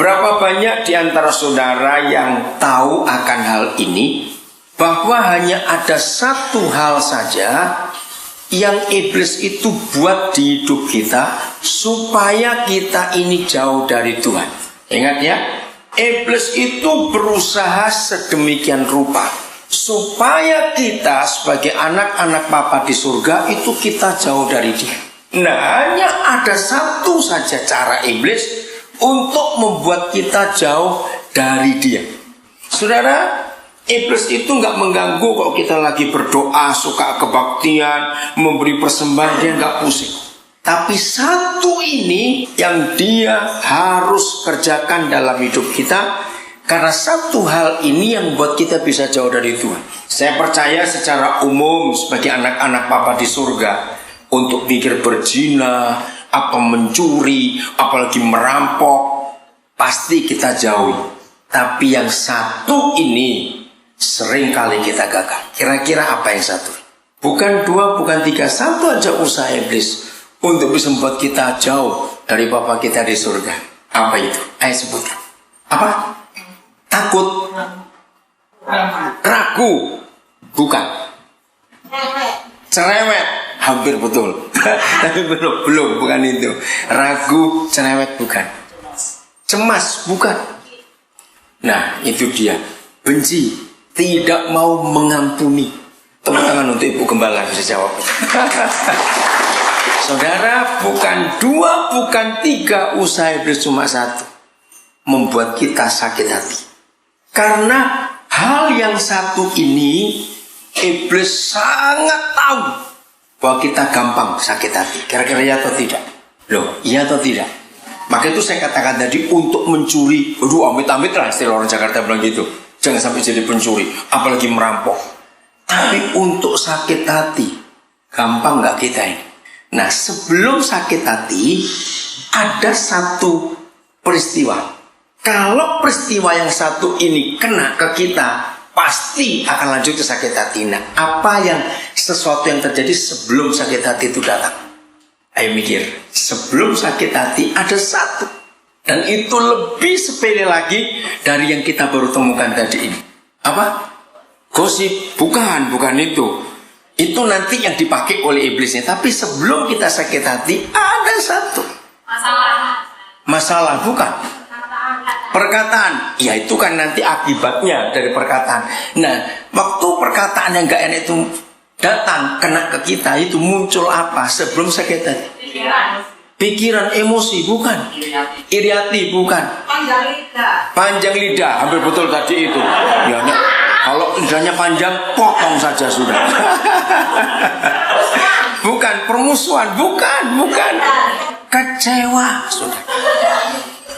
Berapa banyak di antara saudara yang tahu akan hal ini, bahwa hanya ada satu hal saja yang iblis itu buat di hidup kita supaya kita ini jauh dari Tuhan. Ingat ya, iblis itu berusaha sedemikian rupa supaya kita sebagai anak-anak Bapa di surga itu kita jauh dari Dia. Nah, hanya ada satu saja cara iblis untuk membuat kita jauh dari Dia. Saudara, iblis itu nggak mengganggu kalau kita lagi berdoa, suka kebaktian, memberi persembahan, dia nggak pusing. Tapi satu ini yang dia harus kerjakan dalam hidup kita, karena satu hal ini yang buat kita bisa jauh dari Tuhan. Saya percaya secara umum sebagai anak-anak Bapa di surga, untuk pikir berzina, apa mencuri, apalagi merampok, pasti kita jauhi. Tapi yang satu ini sering kali kita gagal. Kira-kira apa yang satu? Bukan dua, bukan tiga, satu aja usaha iblis untuk bisa membuat kita jauh dari Bapa kita di surga. Apa itu? Ayo sebutkan. Apa? Takut. Ragu. Bukan. Cerewet. Hampir betul. Tapi belum, bukan itu. Ragu, cerewet bukan. Cemas bukan. Nah, itu dia. Benci, tidak mau mengampuni. Tepuk tangan untuk Ibu Gembala bisa jawab. Saudara, bukan dua, bukan tiga, usaha iblis cuma satu. Membuat kita sakit hati. Karena hal yang satu ini iblis sangat tahu bahwa kita gampang sakit hati. Kira-kira ya atau tidak? Loh, iya atau tidak? Maka itu saya katakan tadi, untuk mencuri, aduh amit-amit lah istilah orang Jakarta bilang gitu. Jangan sampai jadi pencuri, apalagi merampok. Tapi untuk sakit hati, gampang gak kita ini? Nah, sebelum sakit hati, ada satu peristiwa. Kalau peristiwa yang satu ini kena ke kita, pasti akan lanjut ke sakit hati. Nah, apa yang sesuatu yang terjadi sebelum sakit hati itu datang? Ayo mikir, sebelum sakit hati ada satu, dan itu lebih sepele lagi dari yang kita baru temukan tadi ini. Apa? Gosip? Bukan itu. Itu nanti yang dipakai oleh iblisnya. Tapi sebelum kita sakit hati ada satu masalah, bukan? Perkataan, ya itu kan nanti akibatnya dari perkataan. Nah, waktu perkataan yang gak enak itu datang, kena ke kita, itu muncul apa sebelum sakit hati? Pikiran, emosi, bukan? Iri hati, bukan? Panjang lidah, hampir betul tadi itu. Ya, kalau lidahnya panjang, potong saja sudah. Bukan permusuhan, bukan. Kecewa, sudah.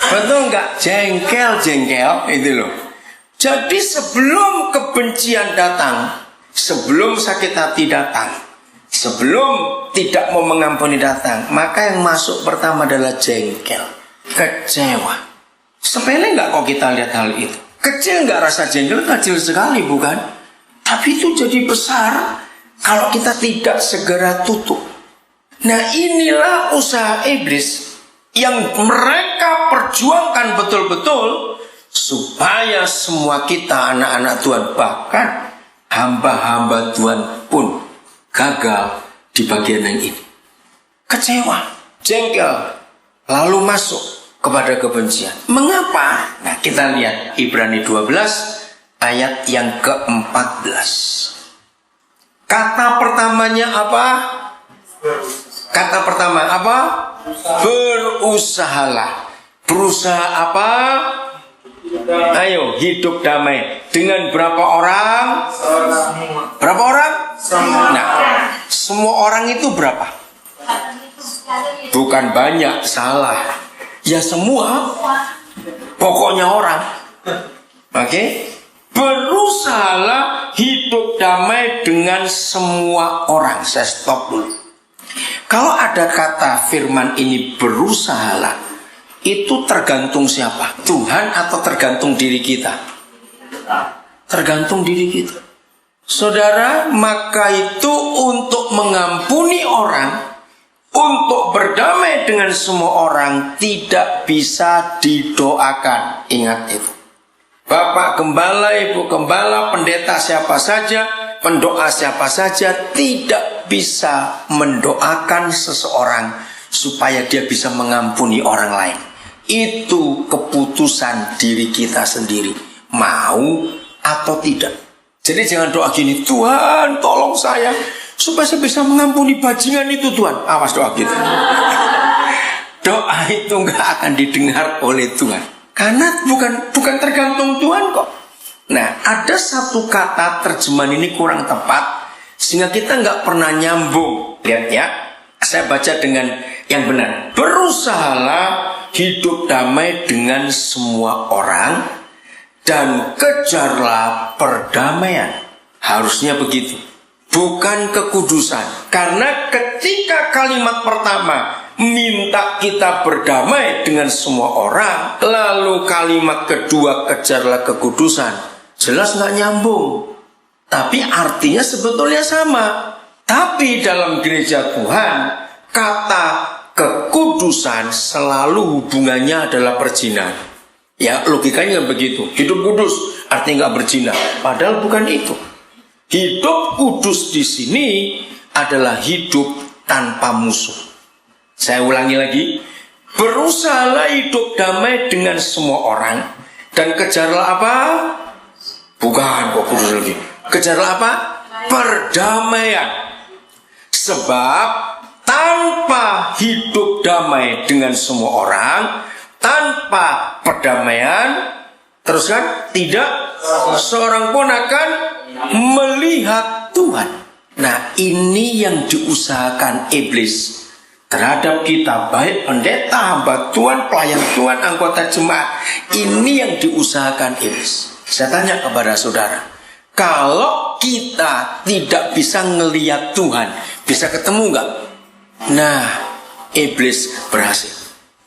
Betul nggak? Jengkel itu loh. Jadi sebelum kebencian datang, sebelum sakit hati datang, sebelum tidak mau mengampuni datang, maka yang masuk pertama adalah jengkel, kecewa. Sepele nggak kok kita lihat hal itu? Kecil nggak rasa jengkel? Kecil sekali, bukan? Tapi itu jadi besar kalau kita tidak segera tutup. Nah, inilah usaha iblis yang mereka perjuangkan betul-betul supaya semua kita anak-anak Tuhan, bahkan hamba-hamba Tuhan pun gagal di bagian yang ini. Kecewa, jengkel, lalu masuk kepada kebencian. Mengapa? Nah, kita lihat Ibrani 12 ayat yang ke-14. Kata pertamanya apa? Kata pertama apa? Berusahalah. Berusaha apa? Ayo, hidup damai. Dengan berapa orang? Berapa orang? Nah, semua orang itu berapa? Bukan banyak, salah. Ya semua. Pokoknya orang. Oke? Berusahalah hidup damai dengan semua orang. Saya stop dulu. Kalau ada kata firman ini berusahalah, itu tergantung siapa? Tuhan atau tergantung diri kita? Tergantung diri kita. Saudara, maka itu untuk mengampuni orang, untuk berdamai dengan semua orang tidak bisa didoakan. Ingat itu. Bapak gembala, ibu gembala, pendeta siapa saja, pendoa siapa saja tidak bisa mendoakan seseorang supaya dia bisa mengampuni orang lain. Itu keputusan diri kita sendiri, mau atau tidak. Jadi jangan doa gini, Tuhan tolong saya supaya saya bisa mengampuni bajingan itu, Tuhan. Awas doa gitu. Doa itu nggak akan didengar oleh Tuhan. Karena bukan tergantung Tuhan kok. Nah, ada satu kata terjemahan ini kurang tepat sehingga kita nggak pernah nyambung. Lihat ya, saya baca dengan yang benar. Berusahalah hidup damai dengan semua orang dan kejarlah perdamaian. Harusnya begitu, bukan kekudusan. Karena ketika kalimat pertama minta kita berdamai dengan semua orang, lalu kalimat kedua kejarlah kekudusan, jelas nggak nyambung. Tapi artinya sebetulnya sama. Tapi dalam gereja Tuhan, kata kekudusan selalu hubungannya adalah perzinahan. Ya logikanya begitu. Hidup kudus artinya nggak berzina. Padahal bukan itu. Hidup kudus di sini adalah hidup tanpa musuh. Saya ulangi lagi. Berusahalah hidup damai dengan semua orang dan kejarlah apa? Bukan kok kudus lagi. Kejarlah apa? Perdamaian. Sebab tanpa hidup damai dengan semua orang, tanpa perdamaian, terus kan tidak seorang pun akan melihat Tuhan. Nah, ini yang diusahakan iblis terhadap kita, baik pendeta, hamba Tuhan, pelayan Tuhan, anggota jemaat. Ini yang diusahakan iblis. Saya tanya kepada saudara, kalau kita tidak bisa ngelihat Tuhan, bisa ketemu nggak? Nah, iblis berhasil.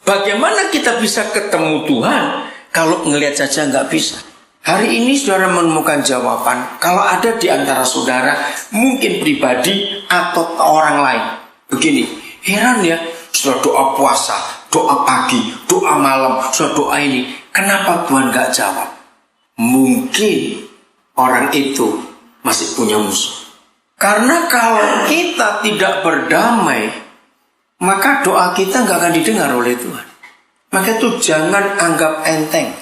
Bagaimana kita bisa ketemu Tuhan kalau ngelihat saja nggak bisa? Hari ini saudara menemukan jawaban. Kalau ada di antara saudara, mungkin pribadi atau orang lain. Begini, heran ya, sudah doa puasa, doa pagi, doa malam, sudah doa ini. Kenapa Tuhan nggak jawab? Mungkin orang itu masih punya musuh. Karena kalau kita tidak berdamai, maka doa kita nggak akan didengar oleh Tuhan. Maka itu jangan anggap enteng.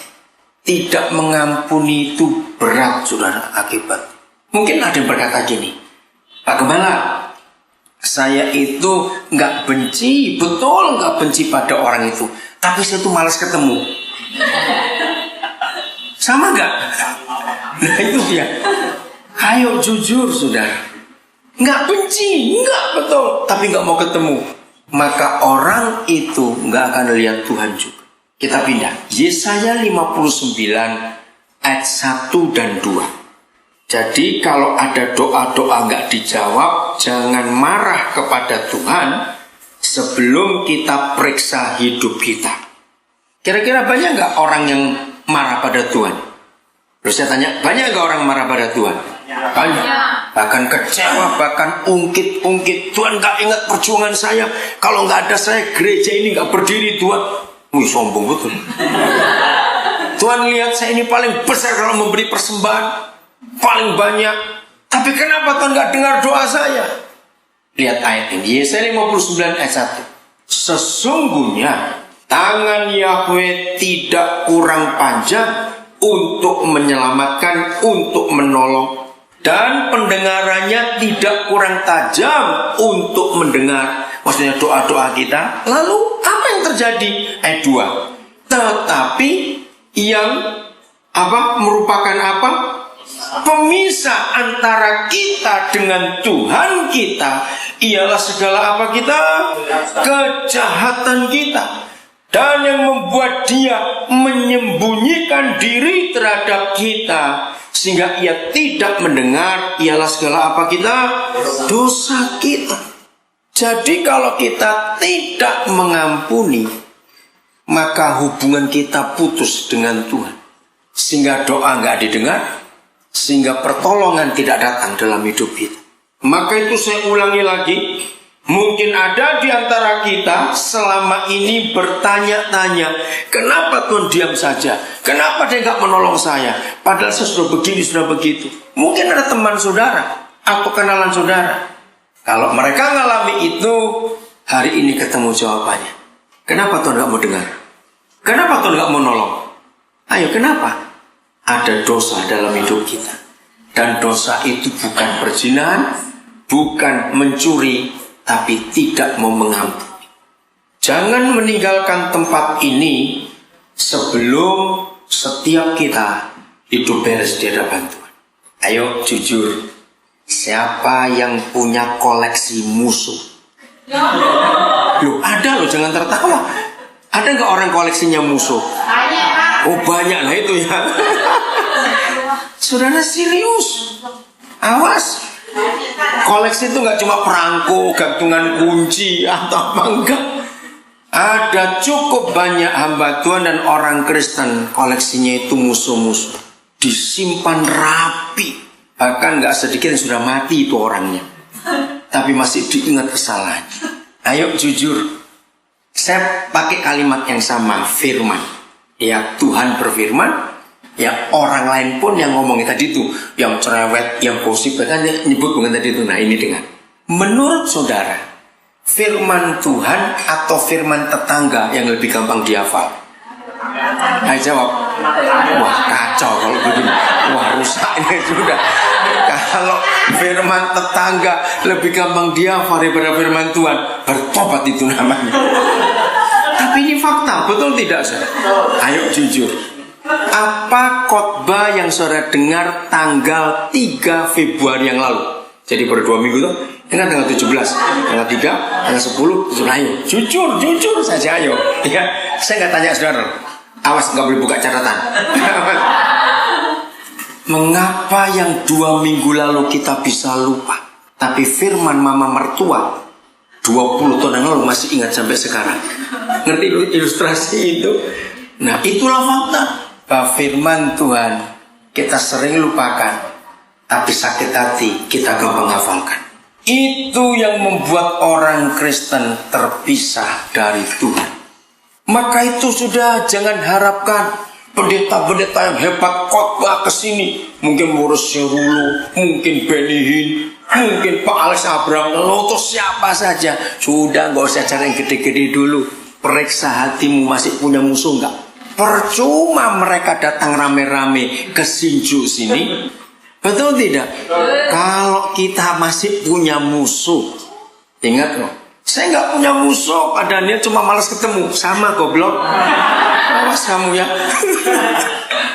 Tidak mengampuni itu berat, saudara, akibat. Mungkin ada yang berkata gini, Pak Gembala, saya itu nggak benci, betul nggak benci pada orang itu, tapi saya tuh malas ketemu. Sama nggak? Nah itu dia. Ayo jujur, saudara. Nggak benci, nggak betul, tapi nggak mau ketemu. Maka orang itu nggak akan lihat Tuhan juga. Kita pindah. Yesaya 59 ayat 1 dan 2. Jadi kalau ada doa-doa nggak dijawab, jangan marah kepada Tuhan sebelum kita periksa hidup kita. Kira-kira banyak nggak orang yang marah pada Tuhan? Terus saya tanya, banyak nggak orang marah pada Tuhan? Banyak. Bahkan kecewa, bahkan ungkit-ungkit. Tuhan nggak ingat perjuangan saya. Kalau nggak ada saya, gereja ini nggak berdiri, Tuhan. Wih, sombong betul. Tuhan lihat saya ini paling besar kalau memberi persembahan, paling banyak. Tapi kenapa Tuhan nggak dengar doa saya? Lihat ayat ini, Yesaya 59 ayat 1. Sesungguhnya tangan Yahweh tidak kurang panjang untuk menyelamatkan, untuk menolong, dan pendengarannya tidak kurang tajam untuk mendengar. Maksudnya doa-doa kita. Lalu apa yang terjadi? Ayat 2. Tetapi yang merupakan apa? Pemisah antara kita dengan Tuhan kita ialah segala apa kita? Kejahatan kita. Dan yang membuat dia menyembunyikan diri terhadap kita sehingga ia tidak mendengar ialah segala apa kita? Dosa kita. Jadi kalau kita tidak mengampuni, maka hubungan kita putus dengan Tuhan. Sehingga doa nggak didengar, sehingga pertolongan tidak datang dalam hidup kita. Maka itu saya ulangi lagi, Mungkin ada di antara kita selama ini bertanya-tanya, kenapa Tuhan diam saja? Kenapa dia nggak menolong saya? Padahal saya sudah begini, sudah begitu. Mungkin ada teman saudara atau kenalan saudara. Kalau mereka ngalami itu, hari ini ketemu jawabannya. Kenapa Tuhan nggak mau dengar? Kenapa Tuhan nggak mau nolong? Ayo, kenapa? Ada dosa dalam hidup kita. Dan dosa itu bukan perzinahan, bukan mencuri, tapi tidak mau mengampuni. Jangan meninggalkan tempat ini sebelum setiap kita hidup beres di hadapan Tuhan. Ayo jujur, siapa yang punya koleksi musuh? Loh, ada loh, jangan tertawa. Ada nggak orang koleksinya musuh? Oh, banyak lah itu ya. Saudara serius, awas. Koleksi itu nggak cuma perangko, gantungan kunci atau apa, enggak. Ada cukup banyak hamba Tuhan dan orang Kristen koleksinya itu musuh-musuh, disimpan rapi. Bahkan nggak sedikit yang sudah mati itu orangnya, tapi masih diingat kesalahannya. Ayo jujur, saya pakai kalimat yang sama, firman. Ya, Tuhan berfirman. Ya, orang lain pun yang ngomongin tadi itu, yang cerewet, yang gosip, kan nyebut bukan tadi itu. Nah, ini dengan menurut saudara, firman Tuhan atau firman tetangga yang lebih gampang dihafal? Ayo jawab. Wah, kacau kalau begini. Wah, rusak ini sudah. Kalau firman tetangga lebih gampang dihafal daripada firman Tuhan, bertobat itu namanya. Tapi ini fakta, betul tidak, saudara? Ayo jujur. Apa khotbah yang saudara dengar tanggal 3 Februari yang lalu? Jadi baru 2 minggu tuh. Ingat tanggal 17, tanggal 3, tanggal 10, ayo jujur saja, ayo. Ya, saya nggak tanya saudara. Awas, nggak boleh buka catatan. Mengapa yang 2 minggu lalu kita bisa lupa, tapi firman mama mertua 20 tahun yang lalu masih ingat sampai sekarang? Ngerti ilustrasi itu? Nah, itulah fakta. Bahwa firman Tuhan kita sering lupakan, tapi sakit hati kita gampang hafalkan. Itu yang membuat orang Kristen terpisah dari Tuhan. Maka itu sudah jangan harapkan pendeta-pendeta yang hebat khotbah kesini. Mungkin Boris Sirulu, mungkin Benny Hinn, mungkin Pak Alex Abraham, atau siapa saja. Sudah, nggak usah cari yang gede-gede dulu. Periksa hatimu, masih punya musuh nggak? Percuma mereka datang rame-rame ke Sinju sini. Betul tidak? Kalau kita masih punya musuh, ingat loh, saya nggak punya musuh, padahal dia cuma malas ketemu. Sama goblok. Awas kamu ya.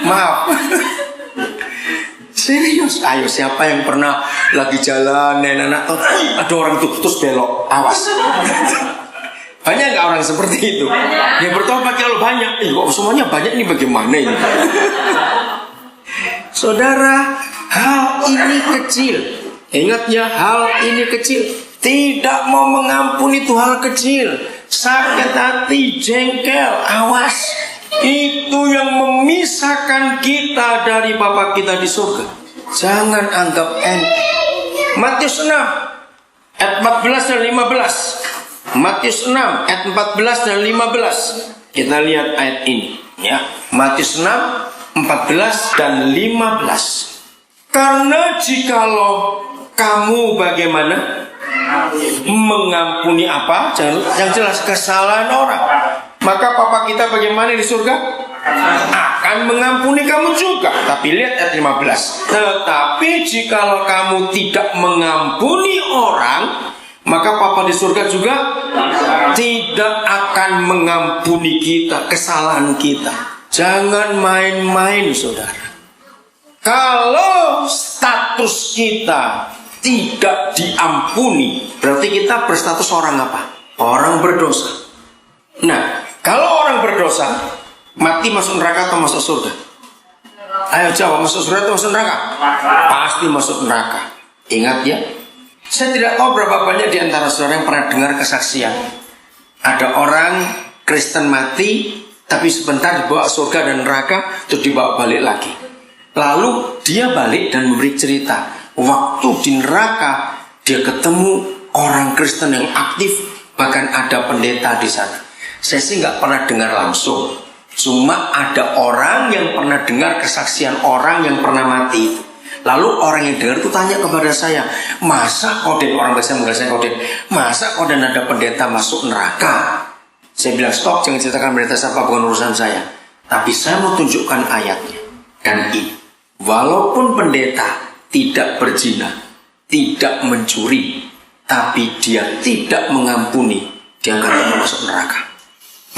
Maaf. Serius. Ayo, siapa yang pernah lagi jalan nenek-nenek tuh, ada orang tuh terus belok, awas. Banyak nggak orang seperti itu? Yang bertobat kalau banyak. Kok semuanya banyak, ini bagaimana ini? Saudara, hal ini kecil. Ingat ya, hal ini kecil. Tidak mau mengampuni itu hal kecil. Sakit hati, jengkel, awas. Itu yang memisahkan kita dari Bapa kita di surga. Jangan anggap enteng. Matius 6 ayat 14 dan 15. Matius 6 ayat 14 dan 15. Kita lihat ayat ini ya. Matius 6 14 dan 15. Karena jikalau kamu bagaimana mengampuni apa? Yang jelas kesalahan orang, maka Bapa kita bagaimana di surga akan mengampuni kamu juga. Tapi lihat ayat 15. Tetapi jikalau kamu tidak mengampuni orang, maka Bapa di surga juga tidak akan mengampuni kita, kesalahan kita. Jangan main-main, saudara. Kalau status kita tidak diampuni, berarti kita berstatus orang apa? Orang berdosa. Nah, kalau orang berdosa, mati masuk neraka atau masuk surga? Ayo jawab, masuk surga atau masuk neraka? Pasti masuk neraka. Ingat ya. Saya tidak tahu berapa banyak di antara saudara yang pernah dengar kesaksian. Ada orang Kristen mati, tapi sebentar dibawa surga dan neraka, terus dibawa balik lagi. Lalu dia balik dan memberi cerita. Waktu di neraka, dia ketemu orang Kristen yang aktif, bahkan ada pendeta di sana. Saya sih nggak pernah dengar langsung, cuma ada orang yang pernah dengar kesaksian orang yang pernah mati itu. Lalu orang yang dengar itu tanya kepada saya, masa Koden, orang biasa mengenal saya Koden, masa Koden ada pendeta masuk neraka? Saya bilang stop, jangan ceritakan pendeta siapa, bukan urusan saya. Tapi saya mau tunjukkan ayatnya. Dan ini, walaupun pendeta tidak berzina, tidak mencuri, tapi dia tidak mengampuni, dia akan masuk neraka.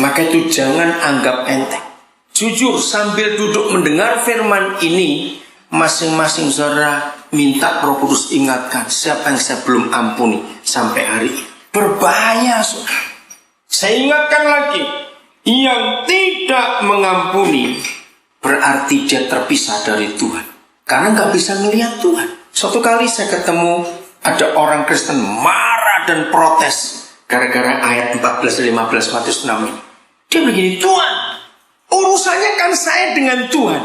Maka itu jangan anggap enteng. Jujur, sambil duduk mendengar firman ini, masing-masing saudara minta Roh Kudus ingatkan siapa yang saya belum ampuni sampai hari ini. Berbahaya, saudara. Saya ingatkan lagi, yang tidak mengampuni berarti dia terpisah dari Tuhan, karena nggak bisa melihat Tuhan. Suatu kali saya ketemu ada orang Kristen marah dan protes gara-gara ayat 14-15 Matius 6 ini. Dia begini, Tuhan, urusannya kan saya dengan Tuhan.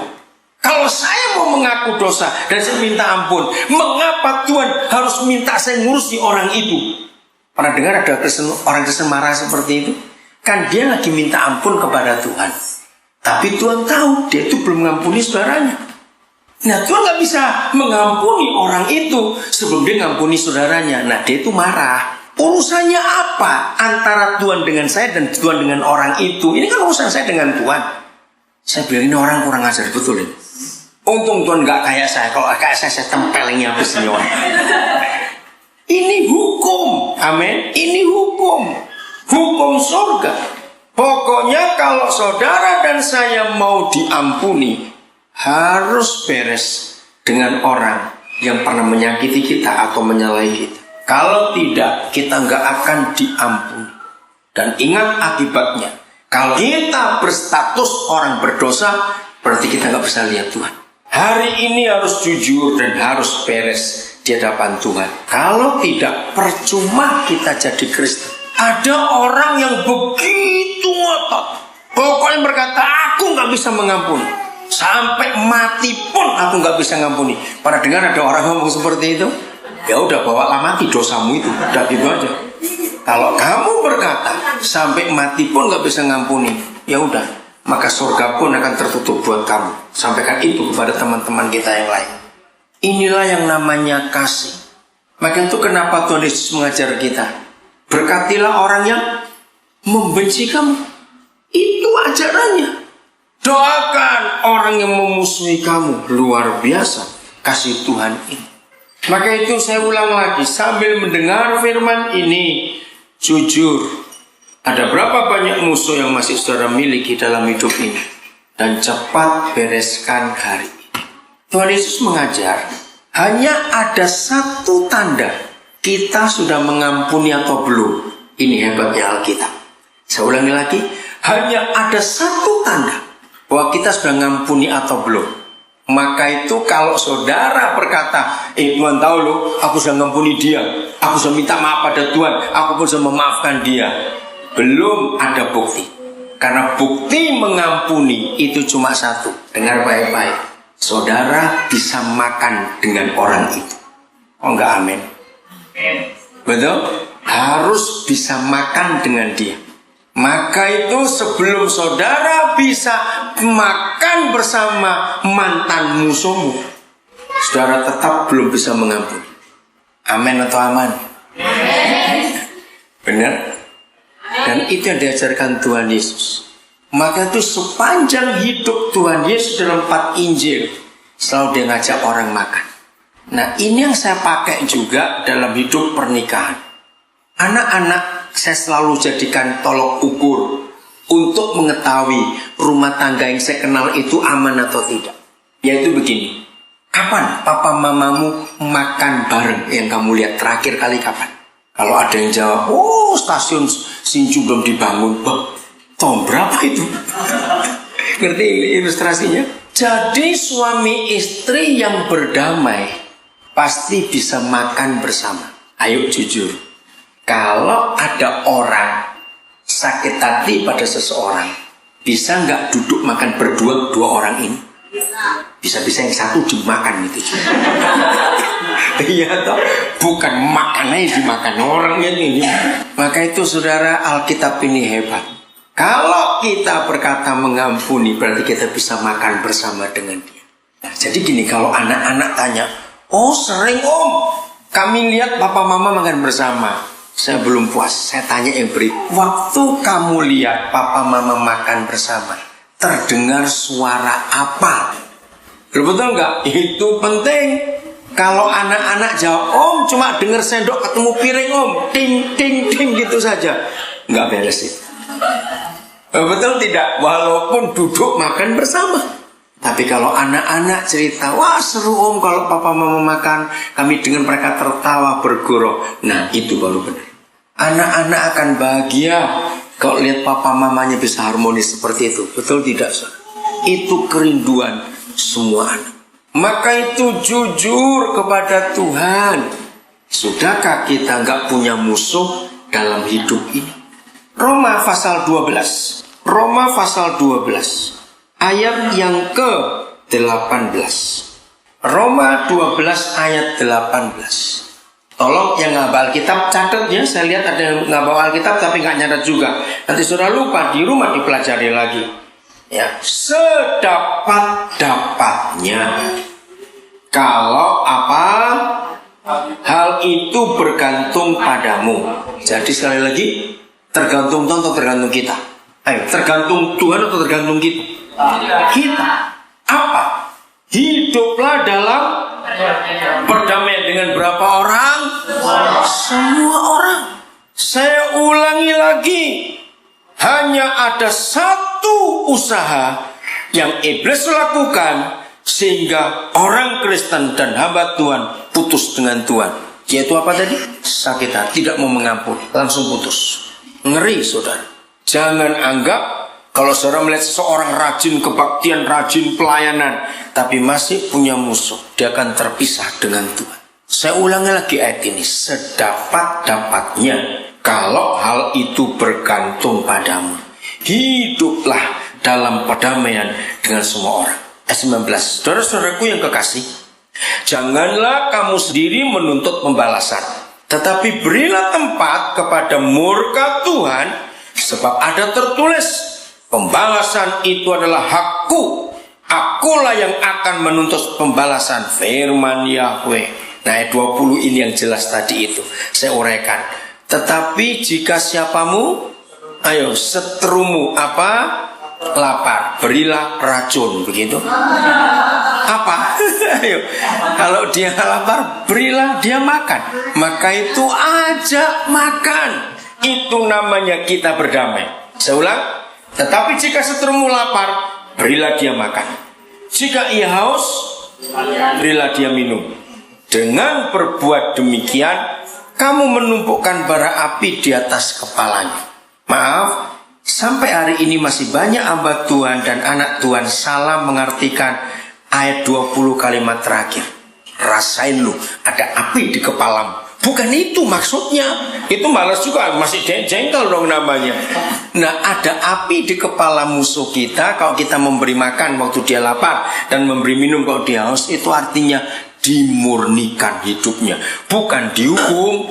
Kalau saya mau mengaku dosa dan saya minta ampun, mengapa Tuhan harus minta saya ngurusi orang itu? Pernah dengar ada orang Kristen marah seperti itu? Kan dia lagi minta ampun kepada Tuhan, tapi Tuhan tahu dia itu belum mengampuni saudaranya. Nah, Tuhan gak bisa mengampuni orang itu sebelum dia mengampuni saudaranya. Nah, dia itu marah. Urusannya apa antara Tuhan dengan saya dan Tuhan dengan orang itu? Ini kan urusan saya dengan Tuhan. Saya bilang ini orang kurang ajar, betul ini. Untung Tuhan gak kayak saya. Kalau kayak saya tempelingnya habis ini orang. Ini hukum. Amin. Ini hukum. Hukum surga. Pokoknya kalau saudara dan saya mau diampuni, harus beres dengan orang yang pernah menyakiti kita atau menyalahi kita. Kalau tidak, kita nggak akan diampuni. Dan ingat akibatnya. Kalau kita berstatus orang berdosa, berarti kita nggak bisa lihat Tuhan. Hari ini harus jujur dan harus beres di hadapan Tuhan. Kalau tidak, percuma kita jadi Kristen. Ada orang yang begitu ngotot, pokoknya berkata, aku nggak bisa mengampuni. Sampai mati pun aku nggak bisa ngampuni. Pernah dengar ada orang ngomong seperti itu? Ya udah, bawalah mati dosamu itu. Udah gitu aja. Kalau kamu berkata sampai mati pun nggak bisa ngampuni, ya udah, maka surga pun akan tertutup buat kamu. Sampaikan itu kepada teman-teman kita yang lain. Inilah yang namanya kasih. Maka itu kenapa Tuhan Yesus mengajar kita, berkatilah orang yang membenci kamu. Itu ajarannya. Doakan orang yang memusuhi kamu. Luar biasa kasih Tuhan ini. Maka itu saya ulang lagi, sambil mendengar firman ini, jujur, ada berapa banyak musuh yang masih saudara miliki dalam hidup ini, dan cepat bereskan hari ini. Tuhan Yesus mengajar, hanya ada satu tanda kita sudah mengampuni atau belum. Ini hebatnya Alkitab. Saya ulangi lagi, hanya ada satu tanda bahwa kita sudah mengampuni atau belum. Maka itu kalau saudara berkata, Tuhan tahu loh, aku sudah mengampuni dia, aku sudah minta maaf pada Tuhan, aku pun sudah memaafkan dia, belum ada bukti. Karena bukti mengampuni itu cuma satu. Dengar baik-baik, saudara bisa makan dengan orang itu. Oh enggak, amin. Betul? Harus bisa makan dengan dia. Maka itu sebelum saudara bisa makan bersama mantan musuhmu, saudara tetap belum bisa mengampuni. Amin atau aman? Benar? Dan itu yang diajarkan Tuhan Yesus. Maka itu sepanjang hidup Tuhan Yesus dalam 4 Injil, selalu dia ngajak orang makan. Nah, ini yang saya pakai juga dalam hidup pernikahan. Anak-anak saya selalu jadikan tolok ukur untuk mengetahui rumah tangga yang saya kenal itu aman atau tidak. Yaitu begini, kapan papa mamamu makan bareng yang kamu lihat terakhir kali kapan? Kalau ada yang jawab, oh stasiun Sinju belum dibangun. Tahun berapa itu? Ngerti ilustrasinya? Jadi suami istri yang berdamai pasti bisa makan bersama. Ayo jujur. Kalau ada orang sakit hati pada seseorang, bisa nggak duduk makan berdua, 2 orang ini? Bisa-bisa yang satu dimakan itu. Iya toh, bukan makanannya dimakan orang ini. Maka itu saudara, Alkitab ini hebat. Kalau kita berkata mengampuni, berarti kita bisa makan bersama dengan dia. Nah, jadi gini, kalau anak-anak tanya, oh sering om, kami lihat papa mama makan bersama. Saya belum puas, saya tanya yang beri. Waktu kamu lihat papa mama makan bersama, terdengar suara apa? Betul nggak? Itu penting. Kalau anak-anak jawab, om cuma dengar sendok ketemu piring om, ting ting ting gitu saja, nggak beres itu. Betul tidak? Walaupun duduk makan bersama. Tapi kalau anak-anak cerita, wah seru om kalau papa mama makan, kami dengan mereka tertawa bergurau. Nah itu baru benar. Anak-anak akan bahagia kalau lihat papa mamanya bisa harmonis seperti itu. Betul tidak? Itu kerinduan semua anak. Maka itu jujur kepada Tuhan. Sudahkah kita nggak punya musuh dalam hidup ini? Roma pasal 12. Roma pasal 12 ayat yang ke-18. Roma 12 ayat 18. Tolong yang ngabal Alkitab catat ya. Saya lihat ada yang ngabal Alkitab tapi nggak nyatat juga. Nanti saudara lupa, di rumah dipelajari lagi. Ya, sedapat-dapatnya. Kalau apa? Hal itu bergantung padamu. Jadi sekali lagi, tergantung Tuhan atau tergantung kita? Ayo, tergantung Tuhan atau tergantung kita? Kita. Apa? Hiduplah dalam perdamaian dengan berapa orang? Semua orang. Saya ulangi lagi. Hanya ada satu usaha yang iblis lakukan sehingga orang Kristen dan hamba Tuhan putus dengan Tuhan. Yaitu apa tadi? Sakit hati, tidak mau mengampuni, langsung putus. Ngeri saudara. Jangan anggap kalau saudara melihat seseorang rajin kebaktian, rajin pelayanan, tapi masih punya musuh, dia akan terpisah dengan Tuhan. Saya ulangi lagi ayat ini. Sedapat-dapatnya. Kalau hal itu bergantung padamu, hiduplah dalam perdamaian dengan semua orang. Ayat 19. Saudara-saudaraku yang kekasih, janganlah kamu sendiri menuntut pembalasan, tetapi berilah tempat kepada murka Tuhan, sebab ada tertulis, pembalasan itu adalah hakku, akulah yang akan menuntut pembalasan, firman Yahweh. Nah ayat 20 ini yang jelas tadi itu, saya uraikan. Tetapi jika siapamu, ayo seterumu apa? Lapar, berilah racun, begitu. Apa? Ayo, kalau dia lapar, berilah dia makan. Maka itu ajak makan. Itu namanya kita berdamai. Saya ulang. Tetapi jika seterumu lapar, berilah dia makan. Jika ia haus, berilah dia minum. Dengan berbuat demikian, kamu menumpukan bara api di atas kepalanya. Maaf, sampai hari ini masih banyak hamba Tuhan dan anak Tuhan salah mengartikan ayat 20 kalimat terakhir. Rasain lu, ada api di kepalamu. Bukan itu maksudnya. Itu malas juga, masih jengkel dong namanya. Nah, ada api di kepala musuh kita kalau kita memberi makan waktu dia lapar dan memberi minum kalau dia haus. Itu artinya dimurnikan hidupnya, bukan dihukum.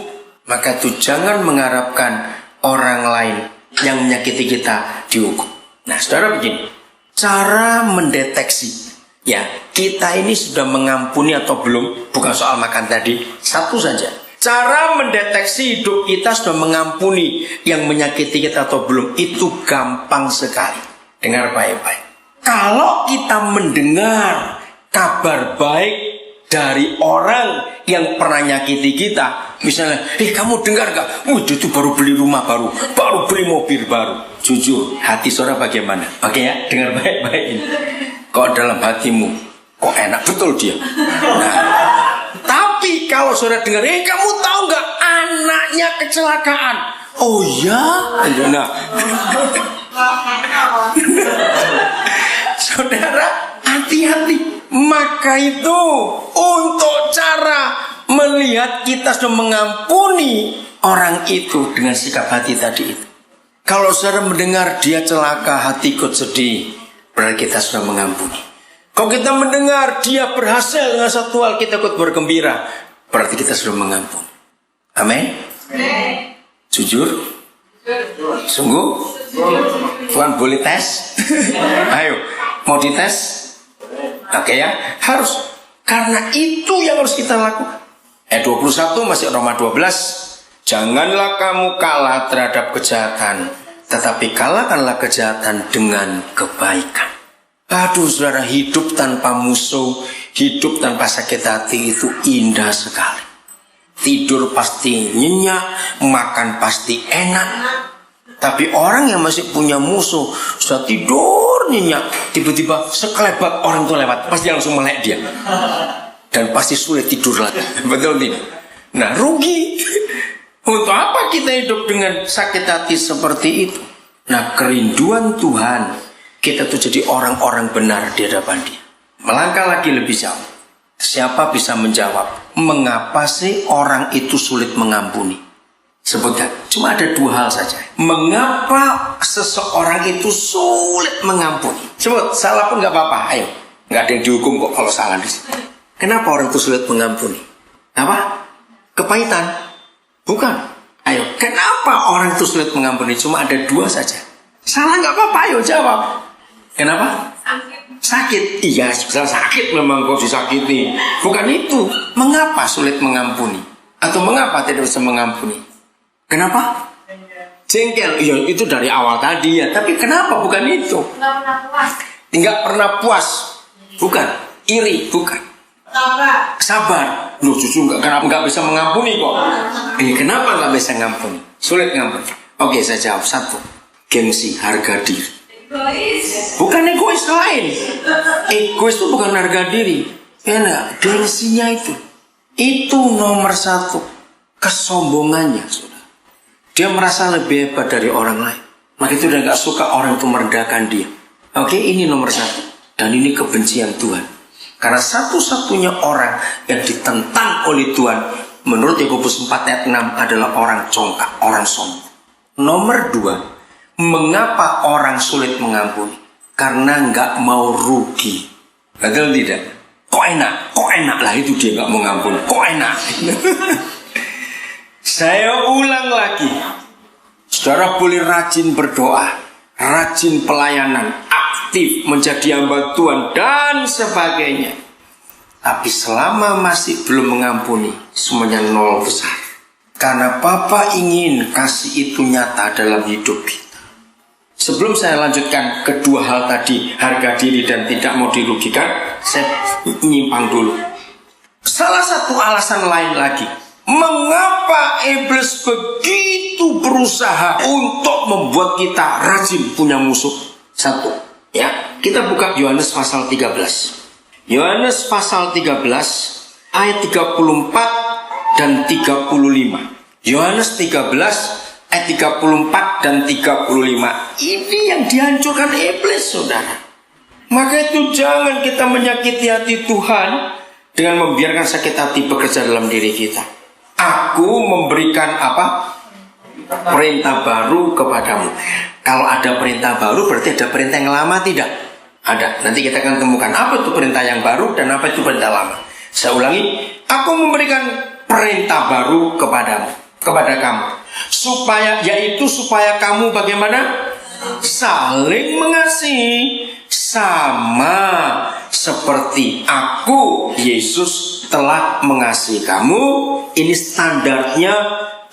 Maka itu jangan mengharapkan orang lain yang menyakiti kita dihukum. Nah saudara begini, cara mendeteksi ya kita ini sudah mengampuni atau belum, bukan soal makan tadi, satu saja. Cara mendeteksi hidup kita sudah mengampuni yang menyakiti kita atau belum, itu gampang sekali. Dengar baik-baik. Kalau kita mendengar kabar baik dari orang yang pernah nyakiti kita, misalnya, kamu dengar gak? Itu baru beli rumah baru beli mobil baru. Jujur, hati saudara bagaimana? Oke ya, dengar baik-baik ini. Kok dalam hatimu, kok enak betul dia. Nah, tapi kalau saudara dengar, kamu tahu gak anaknya kecelakaan? Oh ya? Nah, saudara hati-hati. Maka itu untuk cara melihat kita sudah mengampuni orang itu dengan sikap hati tadi itu. Kalau saudara mendengar dia celaka, hati ikut sedih, berarti kita sudah mengampuni. Kalau kita mendengar dia berhasil dengan satu hal, kita ikut bergembira, berarti kita sudah mengampuni. Amin. Jujur? Sungguh? Tuhan boleh tes? Ayo, mau dites? Oke ya, harus. Karena itu yang harus kita lakukan. Ayat 21 masih Roma 12. Janganlah kamu kalah terhadap kejahatan, tetapi kalahkanlah kejahatan dengan kebaikan. Aduh saudara, hidup tanpa musuh, hidup tanpa sakit hati itu indah sekali. Tidur pasti nyenyak, makan pasti enak. Tapi orang yang masih punya musuh, sudah tidur nyenyak, tiba-tiba sekelebat orang itu lewat, pasti langsung melek dia. Dan pasti sulit tidur lagi. Betul tidak? Nah, rugi. Untuk apa kita hidup dengan sakit hati seperti itu? Nah, kerinduan Tuhan, kita tuh jadi orang-orang benar di hadapan Dia. Melangkah lagi lebih jauh. Siapa bisa menjawab, mengapa sih orang itu sulit mengampuni? Sebutkan, cuma ada dua hal saja. Mengapa seseorang itu sulit mengampuni? Sebut, salah pun gak apa-apa, ayo. Gak ada yang dihukum kok kalau salah di sini. Kenapa orang itu sulit mengampuni? Apa? Kepahitan? Bukan. Ayo, kenapa orang itu sulit mengampuni? Cuma ada dua saja. Salah gak apa-apa, ayo jawab. Kenapa? Sakit. Iya, sakit memang kau disakiti. Bukan itu. Mengapa sulit mengampuni? Atau mengapa tidak bisa mengampuni? Kenapa? Jengkel. Iya, itu dari awal tadi ya. Tapi kenapa? Bukan itu. Nggak pernah puas. Tidak pernah puas. Bukan. Iri. Bukan. Sabar. Loh, justru kenapa nggak bisa mengampuni kok? Kenapa nggak bisa mengampuni? Sulit mengampuni. Oke, saya jawab satu. Gengsi, harga diri. Bukan egois lain. Egois itu bukan harga diri. Ya enggak, gengsinya itu. Itu nomor satu. Kesombongannya, saudara. Dia merasa lebih hebat dari orang lain. Maka itu dia gak suka orang itu merendahkan dia. Oke, ini nomor satu. Dan ini kebencian Tuhan. Karena satu-satunya orang yang ditentang oleh Tuhan, menurut Yakobus 4 ayat 6 adalah orang congkak, orang sombong. Nomor dua, mengapa orang sulit mengampuni? Karena gak mau rugi. Betul tidak? Kok enak lah, itu dia gak mau mengampuni. Kok enak? Saya ulang lagi. Saudara boleh rajin berdoa, rajin pelayanan, aktif menjadi hamba Tuhan dan sebagainya. Tapi selama masih belum mengampuni, semuanya nol besar. Karena Bapa ingin kasih itu nyata dalam hidup kita. Sebelum saya lanjutkan kedua hal tadi, harga diri dan tidak mau dirugikan, saya nyimpang dulu. Salah satu alasan lain lagi, mengapa iblis begitu berusaha untuk membuat kita rajin punya musuh? Satu, ya, kita buka Yohanes pasal 13. Yohanes pasal 13 ayat 34 dan 35. Yohanes 13 ayat 34 dan 35. Ini yang dihancurkan iblis, saudara. Maka itu jangan kita menyakiti hati Tuhan dengan membiarkan sakit hati bekerja dalam diri kita. Aku memberikan apa? Perintah baru kepadamu. Kalau ada perintah baru berarti ada perintah yang lama, tidak? Ada. Nanti kita akan temukan apa itu perintah yang baru dan apa itu perintah lama. Saya ulangi, aku memberikan perintah baru kepada kamu, supaya kamu bagaimana? Saling mengasihi, sama seperti aku, Yesus, telah mengasihi kamu. Ini standarnya.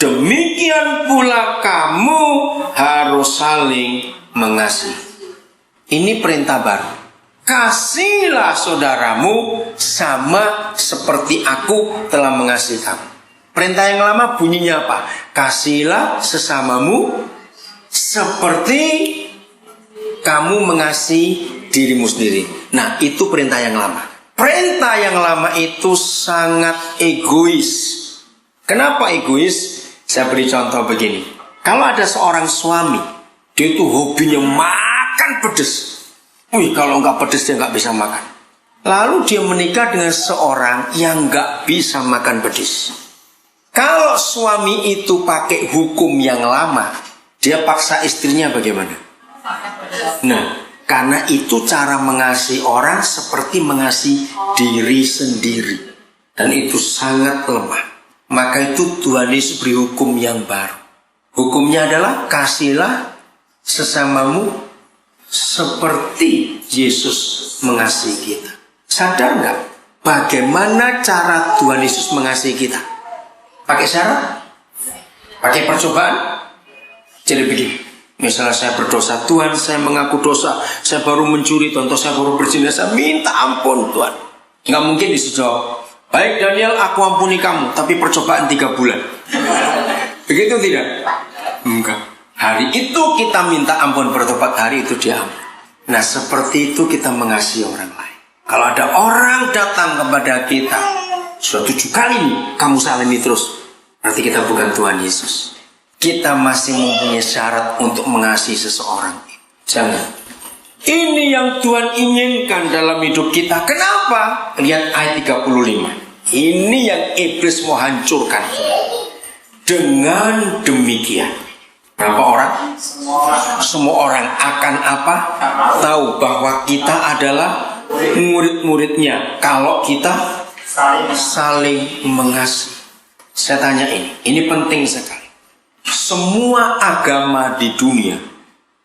Demikian pula kamu harus saling mengasihi. Ini perintah baru. Kasihilah saudaramu sama seperti aku telah mengasihi kamu. Perintah yang lama bunyinya apa? Kasihilah sesamamu seperti kamu mengasihi dirimu sendiri. Nah, itu perintah yang lama. Perintah yang lama itu sangat egois. Kenapa egois? Saya beri contoh begini. Kalau ada seorang suami, dia itu hobinya makan pedas. Wih, kalau nggak pedas dia nggak bisa makan. Lalu dia menikah dengan seorang yang nggak bisa makan pedas. Kalau suami itu pakai hukum yang lama, dia paksa istrinya bagaimana? Nah, Karena itu cara mengasihi orang seperti mengasihi diri sendiri. Dan itu sangat lemah. Maka itu Tuhan Yesus beri hukum yang baru. Hukumnya adalah kasihlah sesamamu seperti Yesus mengasihi kita. Sadar nggak bagaimana cara Tuhan Yesus mengasihi kita? Pakai syarat? Pakai percobaan? Jadi begini, misalnya saya berdosa, Tuhan saya mengaku dosa, saya baru mencuri, contoh saya baru berzina, saya minta ampun Tuhan. Nggak mungkin dijawab, baik Daniel aku ampuni kamu, tapi percobaan 3 bulan. Begitu tidak? Enggak. Hari itu kita minta ampun, bertobat, hari itu dia ampun. Nah seperti itu kita mengasihi orang lain. Kalau ada orang datang kepada kita, sudah 7 kali nih kamu salimi terus, berarti kita bukan Tuhan Yesus. Kita masih mempunyai syarat untuk mengasihi seseorang. Jangan. Ini yang Tuhan inginkan dalam hidup kita. Kenapa? Lihat ayat 35. Ini yang iblis mau hancurkan. Dengan demikian, berapa orang? Semua orang akan apa? Tahu bahwa kita adalah murid-muridnya kalau kita saling mengasihi. Saya tanya ini penting sekali. Semua agama di dunia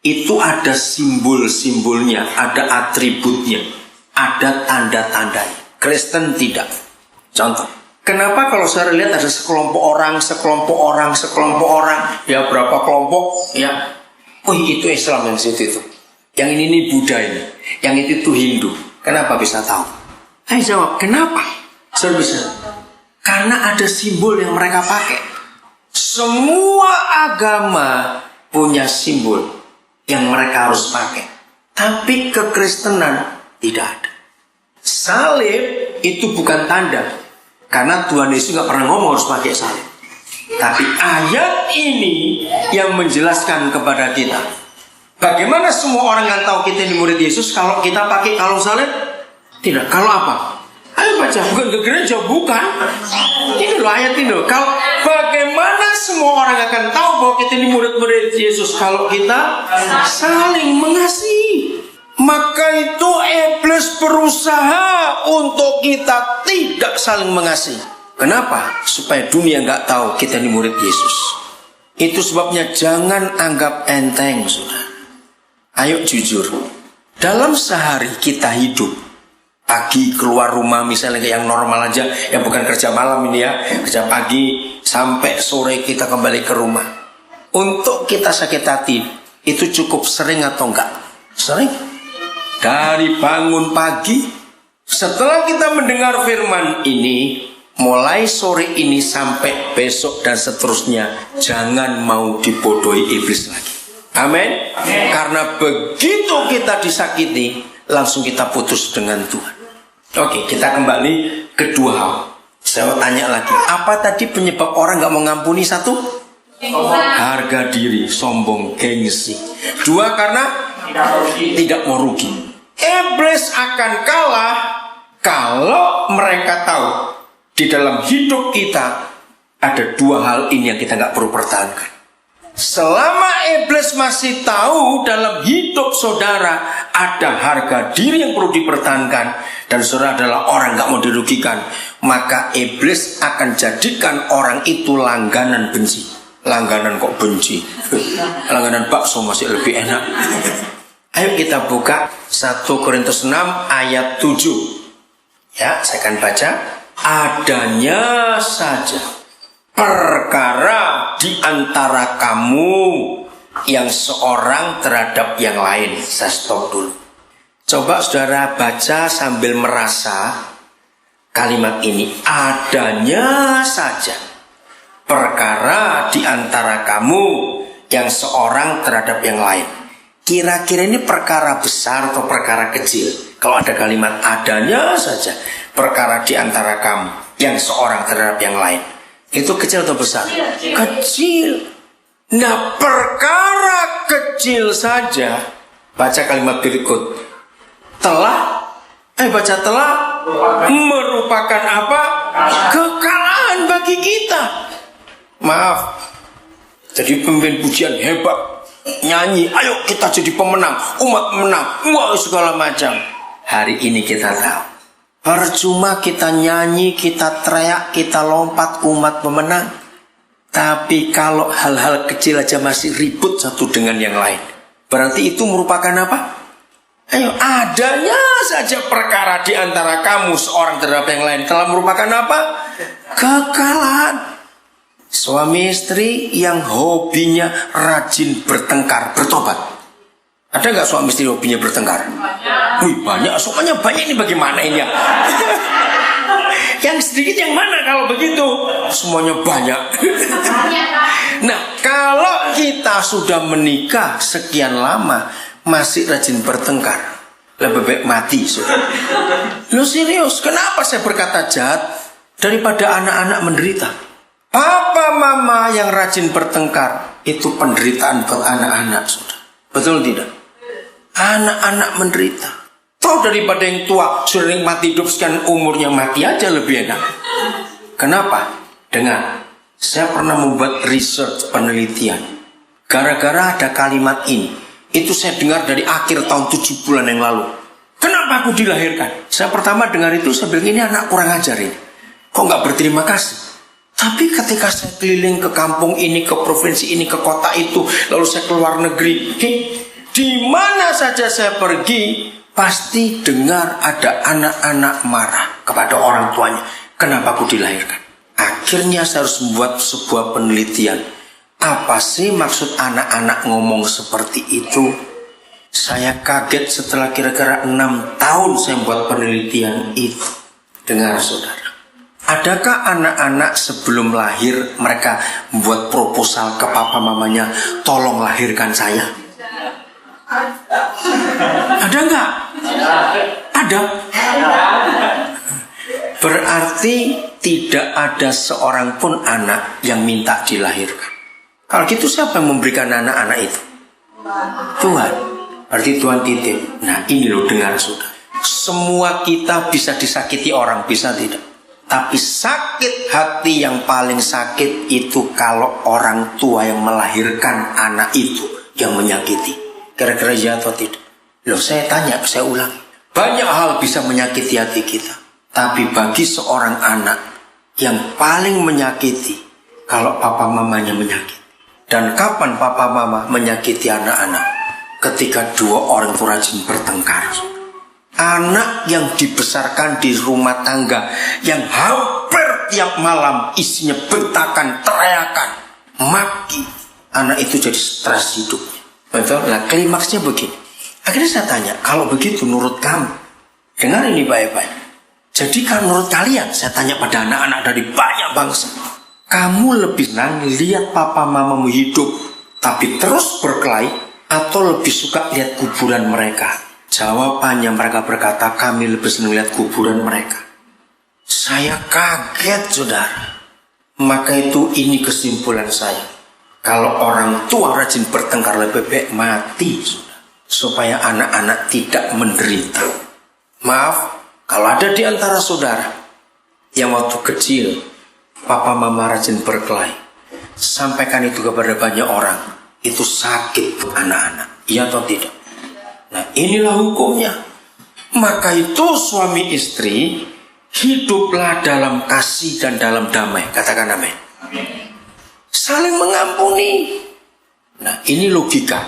itu ada simbol-simbolnya, ada atributnya, ada tanda-tandanya. Kristen tidak. Contoh, kenapa kalau saya lihat ada sekelompok orang, ya berapa kelompok, ya, oh itu Islam yang situ itu, yang ini Buddha ini, yang itu Hindu. Kenapa bisa tahu? Saya jawab, kenapa? Saya bisa. Karena ada simbol yang mereka pakai. Semua agama punya simbol yang mereka harus pakai. Tapi kekristenan tidak ada. Salib itu bukan tanda. Karena Tuhan Yesus gak pernah ngomong harus pakai salib. Tapi ayat ini yang menjelaskan kepada kita. Bagaimana semua orang yang tahu kita ini murid Yesus kalau kita pakai kalung salib? Tidak. Kalau apa? Ayo baca. Bukan ke gereja, bukan. Ini loh ayat ini loh. Kalau bagaimana semua orang akan tahu bahwa kita ini murid-murid Yesus kalau kita saling mengasihi. Maka itu iblis berusaha untuk kita tidak saling mengasihi. Kenapa? Supaya dunia nggak tahu kita ini murid Yesus. Itu sebabnya jangan anggap enteng, saudara. Ayo jujur. Dalam sehari kita hidup, pagi keluar rumah misalnya kayak yang normal aja, yang bukan kerja malam ini ya, kerja pagi sampai sore kita kembali ke rumah. Untuk kita sakit hati itu cukup sering atau enggak? Sering. Dari bangun pagi, setelah kita mendengar firman ini, mulai sore ini sampai besok dan seterusnya, jangan mau dibodohi iblis lagi. Amin. Karena begitu kita disakiti, langsung kita putus dengan Tuhan. Oke, kita kembali ke 2 hal. Saya tanya lagi, apa tadi penyebab orang gak mau ngampuni? 1, harga diri, sombong, gengsi. 2, karena tidak mau rugi. Iblis akan kalah kalau mereka tahu di dalam hidup kita ada 2 hal ini yang kita gak perlu pertahankan. Selama iblis masih tahu dalam hidup saudara ada harga diri yang perlu dipertahankan dan saudara adalah orang gak mau dirugikan, maka iblis akan jadikan orang itu langganan benci. Langganan kok benci? Langganan bakso masih lebih enak. Ayo kita buka 1 Korintus 6 ayat 7. Ya, saya akan baca. Adanya saja perkara di antara kamu yang seorang terhadap yang lain. Saya stop dulu. Coba saudara baca sambil merasa kalimat ini. Adanya saja perkara di antara kamu yang seorang terhadap yang lain. Kira-kira ini perkara besar atau perkara kecil? Kalau ada kalimat adanya saja perkara di antara kamu yang seorang terhadap yang lain, itu kecil atau besar? Kecil. Nah, perkara kecil saja. Baca kalimat berikut. Telah merupakan apa? Kekalahan bagi kita. Maaf. Jadi pemimpin pujian hebat. nyanyi, ayo kita jadi pemenang, umat menang, wah segala macam. Hari ini kita tahu, percuma kita nyanyi, kita teriak, kita lompat, umat pemenang. Tapi kalau hal-hal kecil aja masih ribut satu dengan yang lain, berarti itu merupakan apa? Ayo, adanya saja perkara di antara kamu seorang terhadap yang lain telah merupakan apa? Kekalahan. Suami istri yang hobinya rajin bertengkar, bertobat. Ada nggak suami istri hobinya bertengkar? Wih, banyak. Semuanya banyak ini, bagaimana ini ya? Yang sedikit yang mana kalau begitu? Semuanya banyak. Nah, kalau kita sudah menikah sekian lama masih rajin bertengkar, lebih baik mati sudah. Lu serius? Kenapa saya berkata jahat daripada anak-anak menderita? Papa mama yang rajin bertengkar itu penderitaan buat anak-anak sudah. Betul tidak? Anak-anak menderita. Tahu daripada yang tua sering mati hidup sekian umurnya, mati aja lebih enak. Kenapa? Dengar, saya pernah membuat research penelitian. Gara-gara ada kalimat ini, itu saya dengar dari akhir tahun 7 bulan yang lalu. Kenapa aku dilahirkan? Saya pertama dengar itu, saya bilang ini anak kurang ajar ini. Kok nggak berterima kasih? Tapi ketika saya keliling ke kampung ini, ke provinsi ini, ke kota itu, lalu saya keluar negeri, di mana saja saya pergi, pasti dengar ada anak-anak marah kepada orang tuanya. Kenapa aku dilahirkan? Akhirnya saya harus membuat sebuah penelitian. Apa sih maksud anak-anak ngomong seperti itu? Saya kaget setelah kira-kira 6 tahun saya buat penelitian itu. Dengar saudara, adakah anak-anak sebelum lahir mereka membuat proposal ke papa mamanya, tolong lahirkan saya? Ada nggak? Ada. Berarti tidak ada seorang pun anak yang minta dilahirkan. Kalau gitu siapa yang memberikan anak-anak itu? Tuhan. Berarti Tuhan titip. Nah ini loh, dengar sudah. Semua kita bisa disakiti orang, bisa tidak? Tapi sakit hati yang paling sakit itu kalau orang tua yang melahirkan anak itu yang menyakiti. Kira-kira ya atau tidak? Loh saya tanya, saya ulang. Banyak hal bisa menyakiti hati kita. Tapi bagi seorang anak yang paling menyakiti kalau papa mamanya menyakiti. Dan kapan papa mama menyakiti anak-anak? Ketika dua orang itu rajin bertengkar. Anak yang dibesarkan di rumah tangga yang hampir tiap malam isinya bentakan, teriakan, maki. Anak itu jadi stres hidupnya. Betul? Nah klimaksnya begini. Akhirnya saya tanya, kalau begitu menurut kamu, dengar ini baik-baik. Jadi kalau menurut kalian, saya tanya pada anak-anak dari banyak bangsa, kamu lebih senang lihat papa mamamu hidup tapi terus berkelahi, atau lebih suka lihat kuburan mereka? Jawabannya mereka berkata, kami lebih senang lihat kuburan mereka. Saya kaget saudara. Maka itu ini kesimpulan saya. Kalau orang tua rajin bertengkar lebih baik mati saudara, supaya anak-anak tidak menderita. Maaf, kalau ada di antara saudara yang waktu kecil papa mama rajin berkelahi, sampaikan itu kepada banyak orang. Itu sakit anak-anak, iya atau tidak? Nah inilah hukumnya. Maka itu suami istri hiduplah dalam kasih dan dalam damai. Katakan amin. Saling mengampuni. Nah ini logika.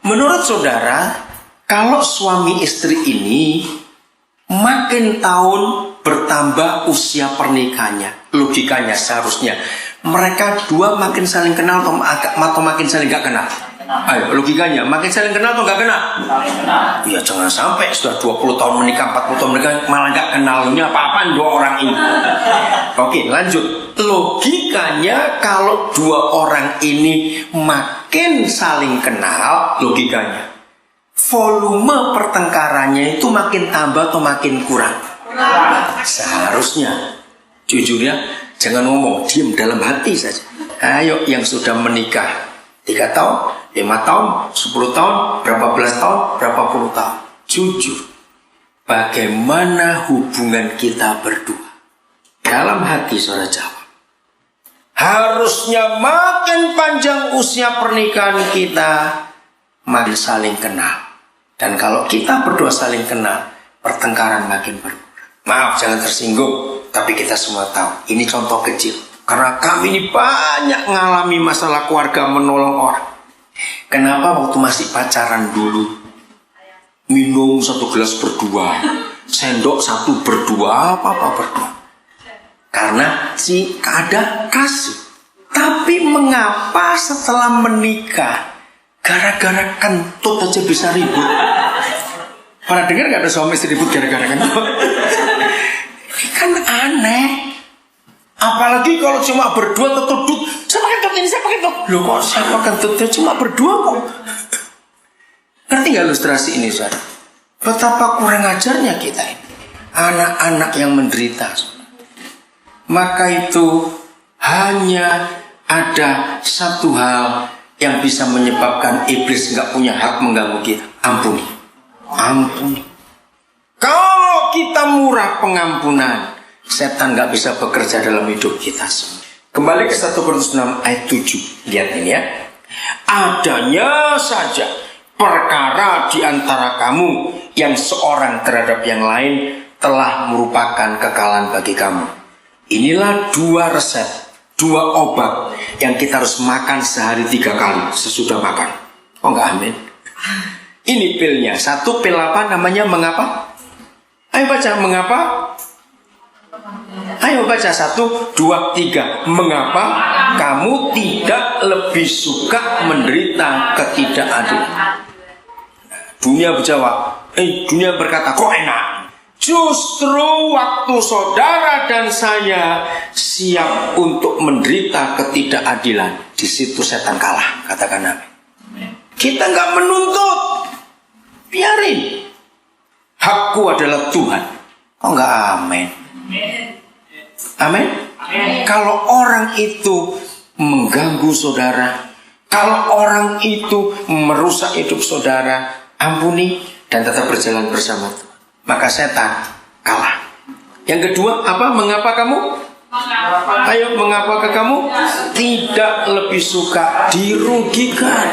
Menurut saudara, kalau suami istri ini makin tahun bertambah usia pernikahannya, logikanya seharusnya mereka dua makin saling kenal atau makin saling gak kenal? Ayo, logikanya makin saling kenal atau gak kenal? Ya jangan sampai sudah 20 tahun menikah, 40 tahun menikah malah gak kenalnya apa-apaan dua orang ini. Oke, lanjut. Logikanya kalau dua orang ini makin saling kenal, logikanya volume pertengkarannya itu makin tambah atau makin kurang? Seharusnya. Jujur ya, jangan ngomong, diam dalam hati saja. Ayo yang sudah menikah 3 tahun, 5 tahun, 10 tahun, berapa belas tahun, berapa puluh tahun, jujur, bagaimana hubungan kita berdua? Dalam hati saudara jawab. Harusnya makin panjang usia pernikahan kita, makin saling kenal. Dan kalau kita berdua saling kenal, pertengkaran makin berkurang. Maaf, jangan tersinggung, tapi kita semua tahu ini contoh kecil. Karena kami ini banyak mengalami masalah keluarga, menolong orang. Kenapa waktu masih pacaran dulu minum 1 gelas berdua, sendok 1 berdua, apa-apa berdua? Karena ada kasih. Tapi mengapa setelah menikah gara-gara kentut aja bisa ribut? Pernah dengar gak ada suami istri ribut gara-gara kentut? Ini kan aneh. Apalagi kalau cuma berdua tertuduh, siapa kentut ini, siapa kentut? Loh kok siapa kentutnya cuma berdua kok? Ngerti gak ilustrasi ini, saudara? Betapa kurang ajarnya kita ini. Anak-anak yang menderita. Maka itu hanya ada satu hal yang bisa menyebabkan iblis gak punya hak mengganggu kita. Ampuni. Ampuni. Kalau kita murah pengampunan, setan gak bisa bekerja dalam hidup kita semua. Kembali ke 1 Korintus 6 ayat 7. Lihat ini ya. Adanya saja perkara di antara kamu yang seorang terhadap yang lain telah merupakan kekalahan bagi kamu. Inilah 2 resep, 2 obat yang kita harus makan sehari 3 kali sesudah makan. Oh enggak, amin. Ini pilnya. 1 pil apa namanya? Mengapa? Ayo baca, mengapa? Ayo baca 1, 2, 3. Mengapa kamu tidak lebih suka menderita ketidakadilan? Dunia berjawab, dunia berkata, kok enak? Justru waktu saudara dan saya siap untuk menderita ketidakadilan, di situ setan kalah. Katakan amin. Kita nggak menuntut, biarin. Hakku adalah Tuhan. Oh nggak amin. Amin. Kalau orang itu mengganggu saudara, kalau orang itu merusak hidup saudara, ampuni dan tetap berjalan bersama Tuhan. Maka setan kalah. Yang kedua apa? Mengapa kamu? Ayo, mengapa kamu tidak lebih suka dirugikan?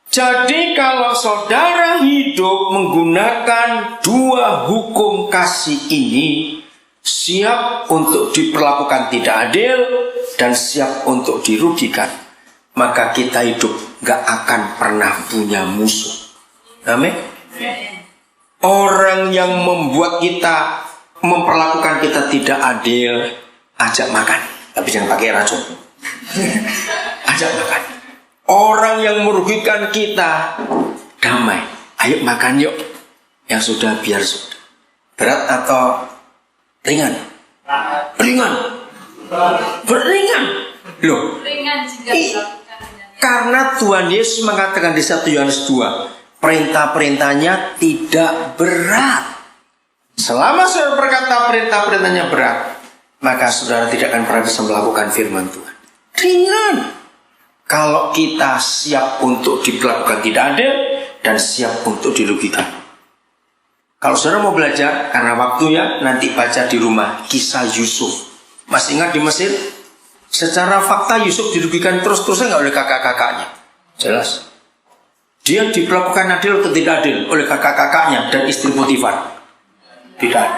Jadi kalau saudara hidup menggunakan 2 hukum kasih ini, siap untuk diperlakukan tidak adil dan siap untuk dirugikan, maka kita hidup gak akan pernah punya musuh. Amin. Orang yang membuat kita, memperlakukan kita tidak adil, ajak makan, tapi jangan pakai racun. Ajak makan. Orang yang merugikan kita, damai. Ayo makan yuk. Yang sudah biar sudah. Berat atau ringan? Ringan. Beringan. Loh. Karena Tuhan Yesus mengatakan di 1 Yohanes 2, perintah-perintahnya tidak berat. Selama saudara berkata perintah-perintahnya berat, maka saudara tidak akan pernah bisa melakukan firman Tuhan. Ringan. Kalau kita siap untuk diperlakukan tidak adil dan siap untuk dirugikan. Kalau saudara mau belajar, karena waktunya nanti baca di rumah kisah Yusuf. Masih ingat di Mesir? Secara fakta Yusuf dirugikan terus-terusan nggak oleh kakak-kakaknya. Jelas. Dia diperlakukan adil atau tidak adil oleh kakak-kakaknya dan istri Potifar. Tidak.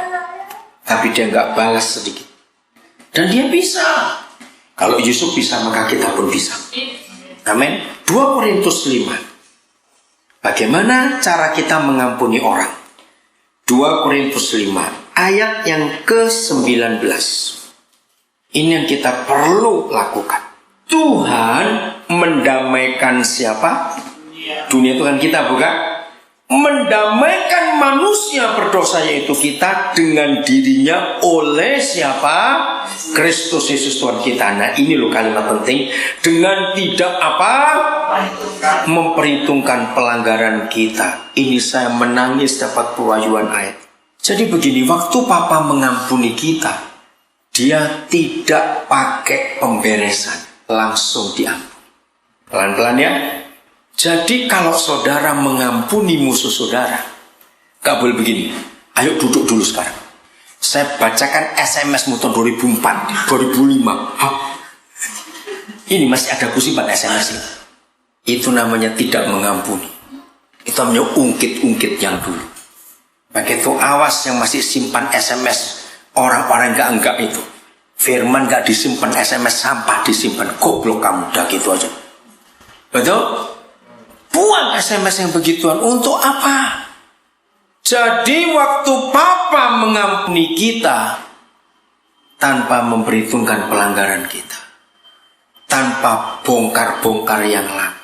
Tapi dia nggak balas sedikit. Dan dia bisa. Kalau Yusuf bisa, maka kita pun bisa. Amin. 2 Korintus 5. Bagaimana cara kita mengampuni orang? 2 Korintus 5 ayat yang ke-19. Ini yang kita perlu lakukan. Tuhan mendamaikan siapa? Dunia itu kan kita, bukan? Mendamaikan manusia berdosa, yaitu kita, dengan dirinya oleh siapa? Kristus Yesus Tuhan kita. Nah ini loh kalimat penting. Dengan tidak apa? Memperhitungkan pelanggaran kita. Ini saya menangis dapat pewahyuan ayat. Jadi begini, waktu Papa mengampuni kita, dia tidak pakai pemberesan, langsung diampuni. Pelan-pelan ya. Jadi kalau saudara mengampuni musuh saudara, gak boleh begini. Ayo duduk dulu sekarang. Saya bacakan SMS-mu tahun 2004, 2005. Ini masih ada kusimpan SMS ini. Itu namanya tidak mengampuni. Itu namanya ungkit-ungkit yang dulu. Begitu awas yang masih simpan SMS orang-orang enggak itu. Firman enggak disimpan, SMS sampah disimpan. Goblok kamu, udah gitu aja. Betul? Buang SMS yang begituan untuk apa? Jadi waktu Papa mengampuni kita tanpa memperhitungkan pelanggaran kita, tanpa bongkar-bongkar yang lama.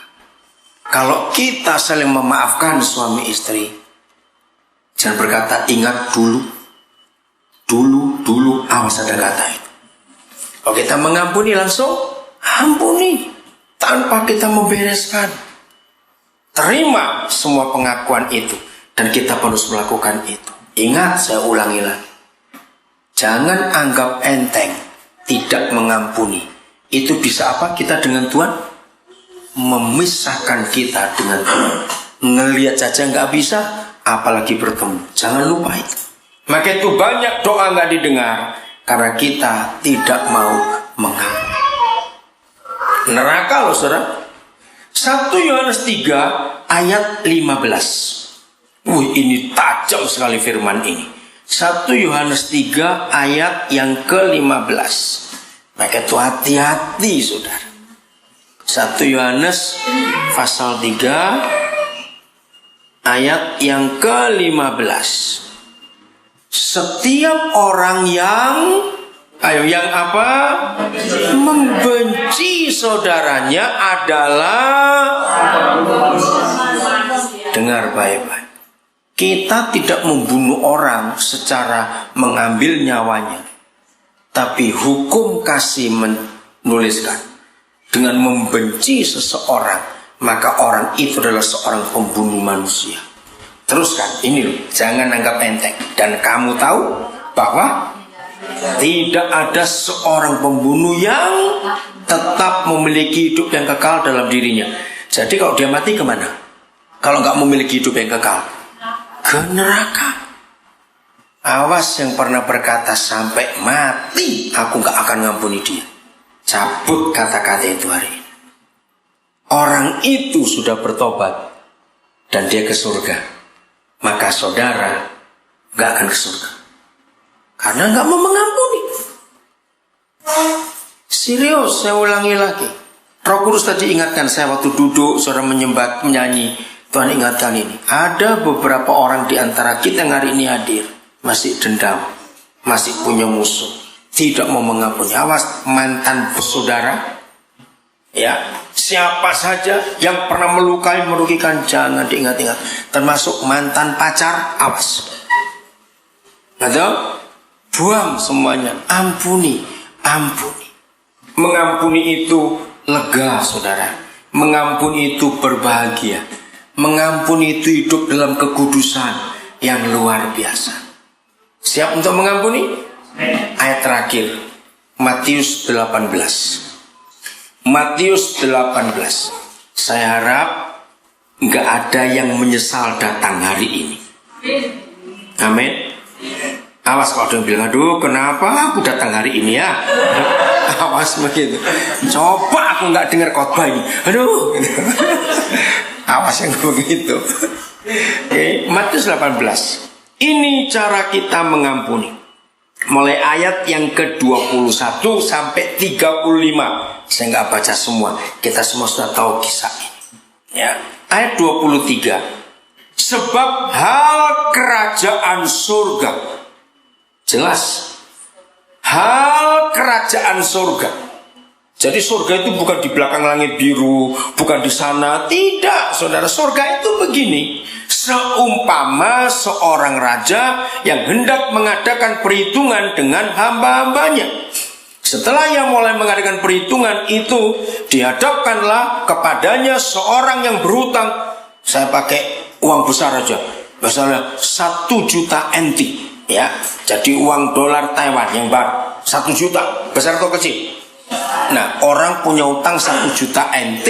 Kalau kita saling memaafkan suami istri, jangan berkata ingat dulu, awas ada kata itu. Kalau kita mengampuni langsung ampuni tanpa kita membereskan. Terima semua pengakuan itu dan kita harus melakukan itu. Ingat, saya ulangi lagi. Jangan anggap enteng tidak mengampuni. Itu bisa apa kita dengan Tuhan? Memisahkan kita dengan Tuhan. Ngelihat saja nggak bisa, apalagi bertemu. Jangan lupa itu. Maka itu banyak doa nggak didengar karena kita tidak mau mengampuni. Neraka loh saudara. 1 Yohanes 3 ayat 15. Ini tajam sekali firman ini. 1 Yohanes 3 ayat yang ke-15. Maka itu hati-hati saudara. 1 Yohanes pasal 3 ayat yang ke-15. Setiap orang yang apa? Membenci saudaranya adalah, dengar baik-baik. Kita tidak membunuh orang secara mengambil nyawanya. Tapi hukum kasih menuliskan, dengan membenci seseorang, maka orang itu adalah seorang pembunuh manusia. Teruskan, ini loh, jangan anggap enteng. Dan kamu tahu bahwa tidak ada seorang pembunuh yang tetap memiliki hidup yang kekal dalam dirinya. Jadi kalau dia mati kemana? Kalau nggak memiliki hidup yang kekal, ke neraka. Awas yang pernah berkata sampai mati aku nggak akan ngampuni dia. Cabut kata-kata itu hari ini. Orang itu sudah bertobat dan dia ke surga. Maka saudara nggak akan ke surga karena nggak mau mengampuni. Serius, saya ulangi lagi. Roh Kudus tadi ingatkan saya waktu duduk, saudara menyembah, menyanyi. Tuhan ingatkan ini. Ada beberapa orang di antara kita yang hari ini hadir masih dendam, masih punya musuh, tidak mau mengampuni. Awas mantan saudara, ya, siapa saja yang pernah melukai, merugikan, jangan diingat-ingat. Termasuk mantan pacar, awas. Atau buang semuanya, ampuni. Mengampuni itu lega saudara. Mengampuni itu berbahagia. Mengampuni itu hidup dalam kekudusan yang luar biasa. Siap untuk mengampuni? Ayat terakhir, Matius 18. Matius 18. Saya harap nggak ada yang menyesal datang hari ini. Amin. Awas kalau ada yang bilang, aduh kenapa aku datang hari ini ya. Awas begitu. Coba aku nggak dengar khotbah ini. Aduh. Awas yang begitu. Matius 18. Ini cara kita mengampuni. Mulai ayat yang ke-21 sampai 35. Saya nggak baca semua. Kita semua sudah tahu kisah ini. Ya. Ayat 23. Sebab hal kerajaan surga. Jelas. Hal kerajaan surga. Jadi surga itu bukan di belakang langit biru, bukan di sana. Tidak, saudara. Surga itu begini. Seumpama seorang raja yang hendak mengadakan perhitungan dengan hamba-hambanya. Setelah ia mulai mengadakan perhitungan itu, dihadapkanlah kepadanya seorang yang berhutang. Saya pakai uang besar aja. Misalnya 1 juta NT. Ya, jadi uang dolar Taiwan yang baru 1 juta, besar atau kecil? Nah, orang punya utang 1 juta NT,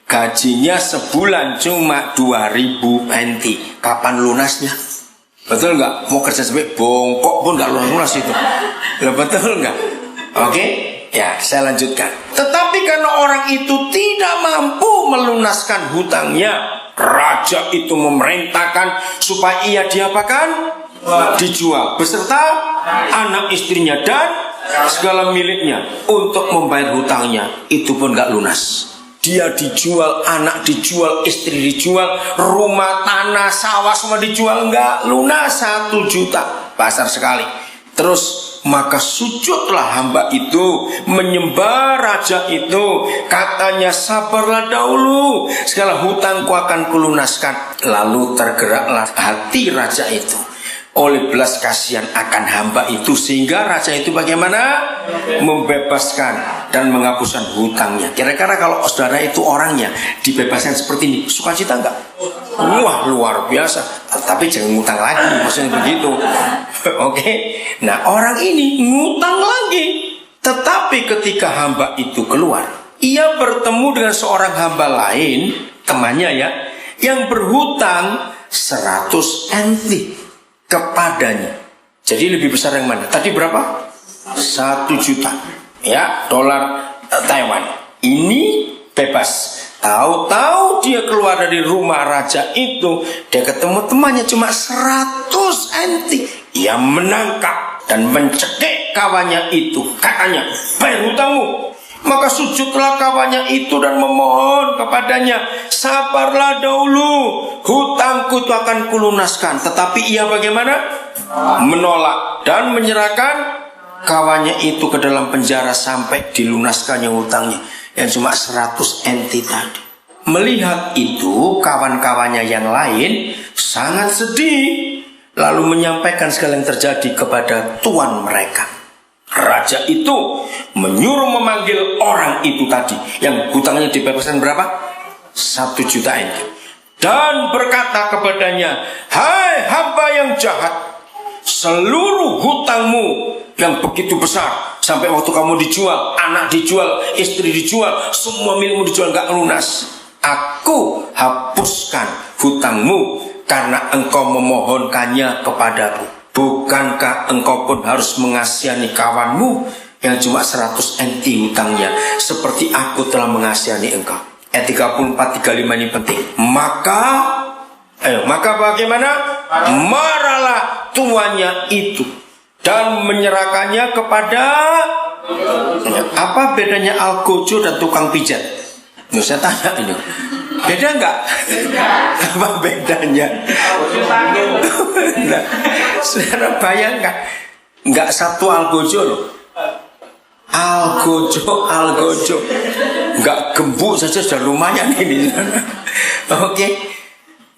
gajinya sebulan cuma 2.000 NT. Kapan lunasnya? Betul nggak? Mau kerja sampai bongkok pun nggak lunas itu. Betul nggak? Oke? Ya, saya lanjutkan. Tetapi karena orang itu tidak mampu melunaskan hutangnya, raja itu memerintahkan supaya ia diapakan? Dijual beserta anak istrinya dan segala miliknya untuk membayar hutangnya. Itu pun gak lunas. Dia dijual, anak dijual, istri dijual, rumah, tanah, sawah semua dijual, gak lunas. 1 juta. Pasar sekali. Terus maka sujudlah hamba itu, menyembah raja itu. Katanya, sabarlah dahulu, segala hutangku akan kulunaskan. Lalu tergeraklah hati raja itu oleh belas kasihan akan hamba itu, sehingga raja itu bagaimana? Membebaskan dan menghapuskan hutangnya. Kira-kira kalau saudara itu orangnya dibebaskan seperti ini, sukacita enggak? Wah, luar biasa. Tapi jangan ngutang lagi, maksudnya begitu. Oke. Nah, orang ini ngutang lagi. Tetapi ketika hamba itu keluar, ia bertemu dengan seorang hamba lain, temannya ya, yang berhutang 100 enti kepadanya. Jadi lebih besar yang mana? Tadi berapa? 1 juta ya, dolar Taiwan. Ini bebas. Tahu-tahu dia keluar dari rumah raja itu, dia ketemu temannya cuma 100 enti. Ia menangkap dan mencekik kawannya itu. Katanya, bayar hutangmu. Maka sujudlah kawannya itu dan memohon kepadanya, sabarlah dahulu, hutangku itu akan kulunaskan. Tetapi ia bagaimana? Menolak dan menyerahkan kawannya itu ke dalam penjara sampai dilunaskannya hutangnya yang cuma 100 enti tadi. Melihat itu, kawan-kawannya yang lain sangat sedih, lalu menyampaikan segala yang terjadi kepada tuan mereka. Raja itu menyuruh memanggil orang itu tadi yang hutangnya dibebaskan berapa? 1 juta enti. Dan berkata kepadanya, hai hamba yang jahat, seluruh hutangmu yang begitu besar, sampai waktu kamu dijual, anak dijual, istri dijual, semua milikmu dijual gak lunas, aku hapuskan hutangmu karena engkau memohonkannya kepadaku. Bukankah engkau pun harus mengasihani kawanmu yang cuma 100 enti hutangnya, seperti aku telah mengasihani engkau? Ayat 34-35 ini penting. Maka bagaimana? Marahlah tuannya itu dan menyerahkannya kepada, apa bedanya algojo dan tukang pijat? Saya tanya ini, beda enggak? Apa bedanya? Nah, saudara bayangkan, enggak satu algojo loh. Algojo, enggak gembuk saja sudah lumayan ini. Oke,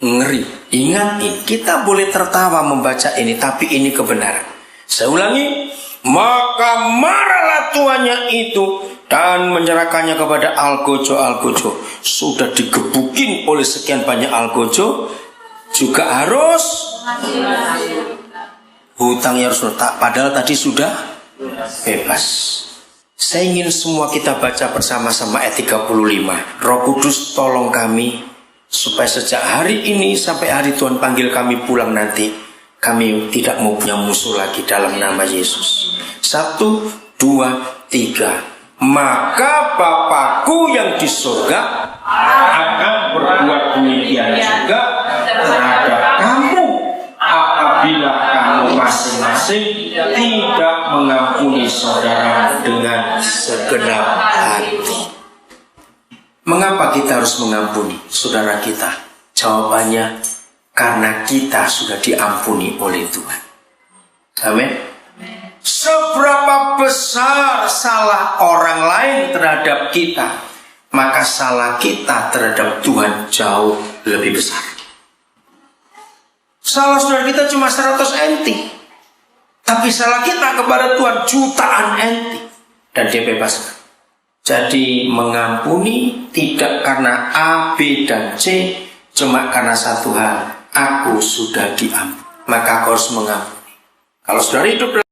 ngeri. Ingat ini, kita boleh tertawa membaca ini, tapi ini kebenaran. Saya ulangi, maka marahlah tuannya itu dan menyerahkannya kepada algojo. Sudah digebukin oleh sekian banyak algojo, juga harus hutangnya harus letak, padahal tadi sudah bebas. Saya ingin semua kita baca bersama-sama ayat 35. Roh Kudus tolong kami supaya sejak hari ini sampai hari Tuhan panggil kami pulang nanti, kami tidak mau punya musuh lagi dalam nama Yesus. 1, 2, 3. Maka Bapakku yang di surga akan berbuat demikian juga terhadap kamu apabila kamu masing-masing tidak mengampuni saudara dengan segenap hati. Mengapa kita harus mengampuni saudara kita? Jawabannya, karena kita sudah diampuni oleh Tuhan. Amin. Seberapa besar salah orang lain terhadap kita, maka salah kita terhadap Tuhan jauh lebih besar. Salah saudara kita cuma 100 enti, tapi salah kita kepada Tuhan jutaan enti, dan dia bebaskan. Jadi mengampuni tidak karena A, B, dan C, cuma karena satu hal, aku sudah diampuni, maka aku harus mengampuni. Kalau saudara hidup